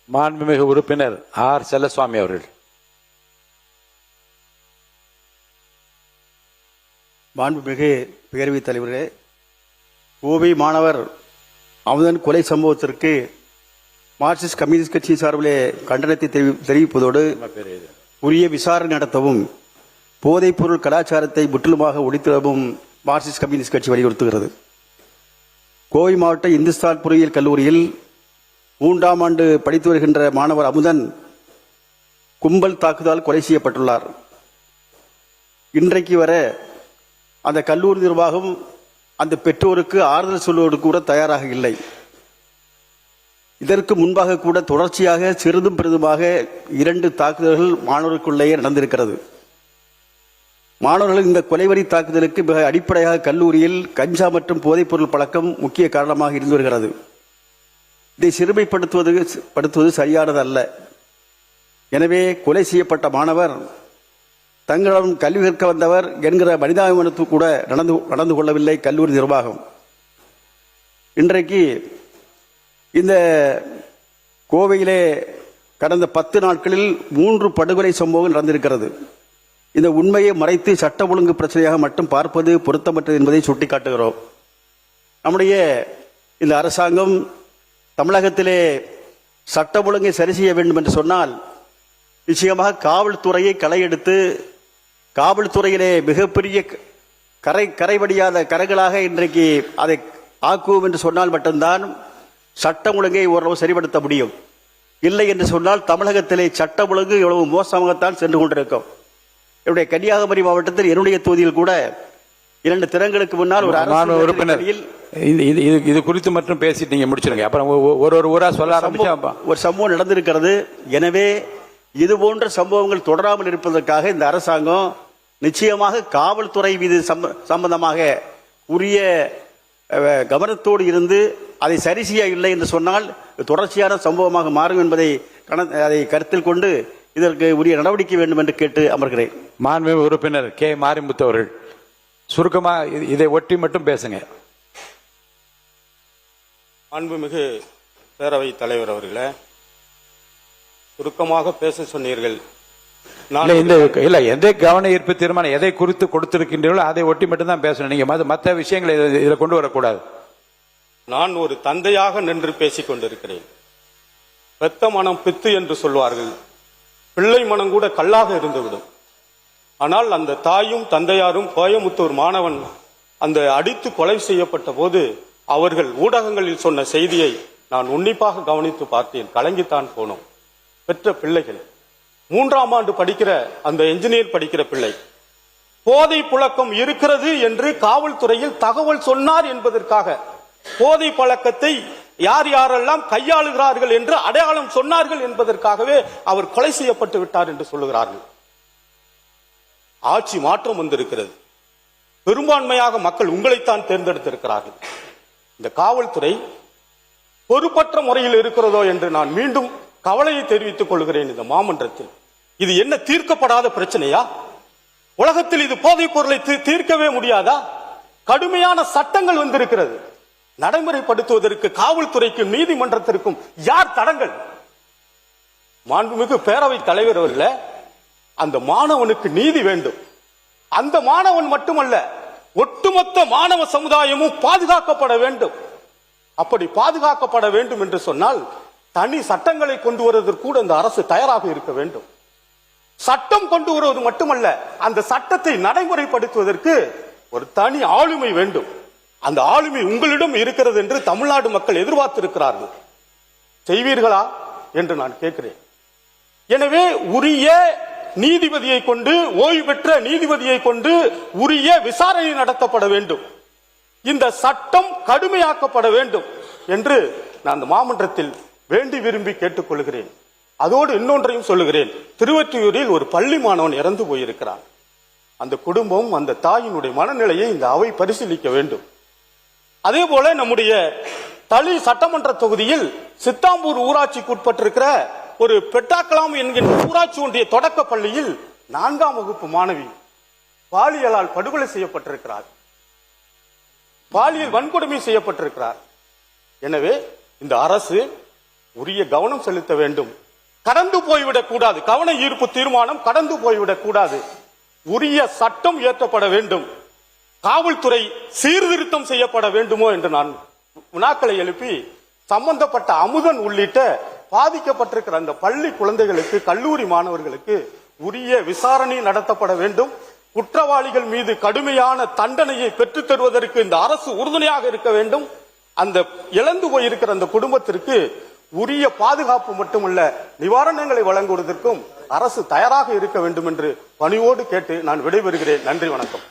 மாண்புமிகு உறுப்பினர் ஆர் செல்லசுவாமி அவர்கள். மாண்புமிகு பேரவைத் தலைவரே, கோவை மாணவர் அமுதன் கொலை சம்பவத்திற்கு மார்க்சிஸ்ட் கம்யூனிஸ்ட் கட்சி சார்பிலே கண்டனத்தை தெரிவிப்பதோடு உரிய விசாரணை நடத்தவும் போதைப்பொருள் கலாச்சாரத்தை முற்றிலுமாக ஒழித்திடவும் மார்க்சிஸ்ட் கம்யூனிஸ்ட் கட்சி வலியுறுத்துகிறது. கோவை மாவட்ட இந்துஸ்தான் பொறியியல் கல்லூரியில் 3ஆம் ஆண்டு படித்து வருகின்ற மாணவர் அமுதன் கும்பல் தாக்குதலால் கொலை செய்யப்பட்டுள்ளார். இன்றைக்கு வரை அந்த கல்லூரி நிர்வாகம் அந்த பெற்றோருக்கு ஆறுதல் சொல்வதற்கு கூட தயாராக இல்லை. இதற்கு முன்பாக கூட தொடர்ச்சியாக சிறிதும் பெரிதுமாக 2 தாக்குதல்கள் மாணவர்களுக்குள்ளேயே நடந்திருக்கிறது. மாணவர்கள் இந்த கொலைவரி தாக்குதலுக்கு மிக அடிப்படையாக கல்லூரியில் கஞ்சா மற்றும் போதைப்பொருள் பழக்கம் முக்கிய காரணமாக இருந்து வருகிறது. இதை சிறுமைப்படுத்துவது சரியானது அல்ல. எனவே கொலை செய்யப்பட்ட மாணவர் தங்களிடம் கல்வி கற்க வந்தவர் என்கிற மனிதாபிமானத்து கூட நடந்து கொள்ளவில்லை கல்லூரி நிர்வாகம். இன்றைக்கு இந்த கோவையிலே கடந்த 10 நாட்களில் 3 படுகொலை சம்பவங்கள் நடந்திருக்கிறது. இந்த உண்மையை மறைத்து சட்ட ஒழுங்கு பிரச்சனையாக மட்டும் பார்ப்பது பொருத்தமற்றது என்பதை சுட்டிக்காட்டுகிறோம். நம்முடைய இந்த அரசாங்கம் தமிழகத்திலே சட்ட ஒழுங்கை சரி செய்ய வேண்டும் என்று சொன்னால் நிச்சயமாக காவல்துறையை களையெடுத்து காவல்துறையிலே மிகப்பெரிய கரைவடியாத கரைகளாக இன்றைக்கு அதை ஆக்குவோம் என்று சொன்னால் மட்டும்தான் சட்டம் ஒழுங்கை ஓரளவு சரிபடுத்த முடியும். இல்லை என்று சொன்னால் தமிழகத்திலே சட்ட ஒழுங்கு எவ்வளவு மோசமாகத்தான் சென்று கொண்டிருக்கும். என்னுடைய கன்னியாகுமரி மாவட்டத்தில் என்னுடைய தொகுதியில் கூட 2 தினங்களுக்கு முன்னால் ஒரு அரசு உறுப்பினர் இது குறித்து மட்டும் பேசிட்டீங்க, முடிச்சிருங்க. அப்புறம் ஒரு ஊரா சொல்ல ஆரம்பிச்சா ஒரு சம்பவம் நடந்திருக்கிறது. எனவே இது போன்ற சம்பவங்கள் தொடராமல் இருப்பதற்காக இந்த அரசாங்கம் நிச்சயமாக காவல்துறை மீது சம்பந்தமாக உரிய கவனத்தோடு இருந்து அதை சரி செய்ய இல்லை என்று சொன்னால் தொடர்ச்சியான சம்பவமாக மாறும் என்பதை அதை கருத்தில் கொண்டு இதற்கு உரிய நடவடிக்கை வேண்டும் என்று கேட்டு அமர்கிறேன். மாண்புமிகு உறுப்பினர் கே மாரிமுத்து அவர்கள் சுருக்கமா இதை ஒட்டி மட்டும் பேசுங்க. மாண்புமிகு பேரவைத் தலைவர் அவர்களே, சுருக்கமாக பேச சொன்னீர்கள். எதை கவன ஈர்ப்பு தீர்மானம் எதை குறித்து கொடுத்திருக்கின்றீர்களோ அதை ஒட்டி மட்டும்தான் பேசணும். நீங்க மற்ற விஷயங்களை இதில் கொண்டு வரக்கூடாது. நான் ஒரு தந்தையாக நின்று பேசிக் கொண்டிருக்கிறேன். பெத்த மனம் பித்து என்று சொல்வார்கள். பிள்ளை மனம் கூட கல்லாக இருந்துவிடும். ஆனால் அந்த தாயும் தந்தையாரும் கோயமுத்தூர் மாணவன் அந்த அடித்து கொலை செய்யப்பட்ட போது அவர்கள் ஊடகங்களில் சொன்ன செய்தியை நான் உன்னிப்பாக கவனித்து பார்த்தேன். கலங்கித்தான் போனோம். பெற்ற பிள்ளைகள் 3ஆம் ஆண்டு படிக்கிற அந்த என்ஜினியர் படிக்கிற பிள்ளை போதை புழக்கம் இருக்கிறது என்று காவல்துறையில் தகவல் சொன்னார் என்பதற்காக போதை பழக்கத்தை யார் யாரெல்லாம் கையாளுகிறார்கள் என்று அடையாளம் சொன்னார்கள் என்பதற்காகவே அவர் கொலை செய்யப்பட்டு விட்டார் என்று சொல்லுகிறார்கள். ஆட்சி மாற்றம் வந்திருக்கிறது. பெரும்பான்மையாக மக்கள் உங்களைத்தான் தேர்ந்தெடுத்திருக்கிறார்கள். இந்த காவல்துறை பொறுப்பற்ற முறையில் இருக்கிறதோ என்று நான் மீண்டும் கவலையை தெரிவித்துக் கொள்கிறேன். இந்த மாமன்றத்தில் இது என்ன தீர்க்கப்படாத பிரச்சனையா? உலகத்தில் இது போதைப் பொருளை தீர்க்கவே முடியாதா? கடுமையான சட்டங்கள் வந்திருக்கிறது. நடைமுறைப்படுத்துவதற்கு காவல்துறைக்கும் நீதிமன்றத்திற்கும் யார் தடங்கள்? மாண்புமிகு பேரவைத் தலைவர் அவர்களே, அந்த மாணவனுக்கு நீதி வேண்டும். அந்த மாணவன் மட்டுமல்ல, ஒட்டுமொத்த மாணவ சமுதாயமும் பாதுகாக்கப்பட வேண்டும். அப்படி பாதுகாக்கப்பட வேண்டும் என்று சொன்னால் தனி சட்டங்களை கொண்டு வருவதற்கு கூட இந்த அரசு தயாராக இருக்க வேண்டும். சட்டம் கொண்டு வருவது மட்டுமல்ல, அந்த சட்டத்தை நடைமுறைப்படுத்துவதற்கு ஒரு தனி ஆளுமை வேண்டும். அந்த ஆளுமை உங்களிடம் இருக்கிறது என்று தமிழ்நாடு மக்கள் எதிர்பார்த்திருக்கிறார்கள். செய்வீர்களா என்று நான் கேட்கிறேன். எனவே உரிய நீதிபதியை கொண்டு, ஓய்வு பெற்ற நீதிபதியை கொண்டு உரிய விசாரணை நடத்தப்பட வேண்டும். இந்த சட்டம் கடுமையாக்கப்பட வேண்டும் என்று நான் அந்த மாமன்றத்தில் வேண்டி விரும்பி கேட்டுக்கொள்கிறேன். அதோடு இன்னொன்றையும் சொல்லுகிறேன். திருவொற்றியூரில் ஒரு பள்ளி மாணவன் இறந்து போயிருக்கிறான். அந்த குடும்பம், அந்த தாயினுடைய மனநிலையை இந்த அவை பரிசீலிக்க வேண்டும். அதே போல நம்முடைய தளி சட்டமன்ற தொகுதியில் சித்தாம்பூர் ஊராட்சிக்கு உட்பட்டிருக்கிற ஒரு பெட்டாக்கலாம் என்கின்ற ஊராட்சி ஒன்றிய தொடக்க பள்ளியில் 4ஆம் வகுப்பு மாணவி பாலியலால் படுகொலை செய்யப்பட்டிருக்கிறார். பாலியல் வன்கொடுமை செய்யப்பட்டிருக்கிறார். எனவே இந்த அரசு உரிய கவனம் செலுத்த வேண்டும். கடந்து போய்விடக் கூடாது. கவன ஈர்ப்பு தீர்மானம் கடந்து போய்விடக் கூடாது. உரிய சட்டம் இயற்றப்பட வேண்டும். காவல்துறை சீர்திருத்தம் செய்யப்பட வேண்டுமோ என்று நான் வினாக்களை எழுப்பி சம்பந்தப்பட்ட அமுதன் உள்ளிட்ட பாதிக்கப்பட்டிருக்கிற அந்த பள்ளி குழந்தைகளுக்கு, கல்லூரி மாணவர்களுக்கு உரிய விசாரணை நடத்தப்பட வேண்டும். குற்றவாளிகள் மீது கடுமையான தண்டனையை பெற்றுத் தருவதற்கு இந்த அரசு உறுதுணையாக இருக்க வேண்டும். அந்த இழந்து போயிருக்கிற அந்த குடும்பத்திற்கு உரிய பாதுகாப்பு மட்டுமல்ல, நிவாரணங்களை வழங்குவதற்கும் அரசு தயாராக இருக்க வேண்டும் என்று பணிவோடு கேட்டு நான் விடைபெறுகிறேன். நன்றி, வணக்கம்.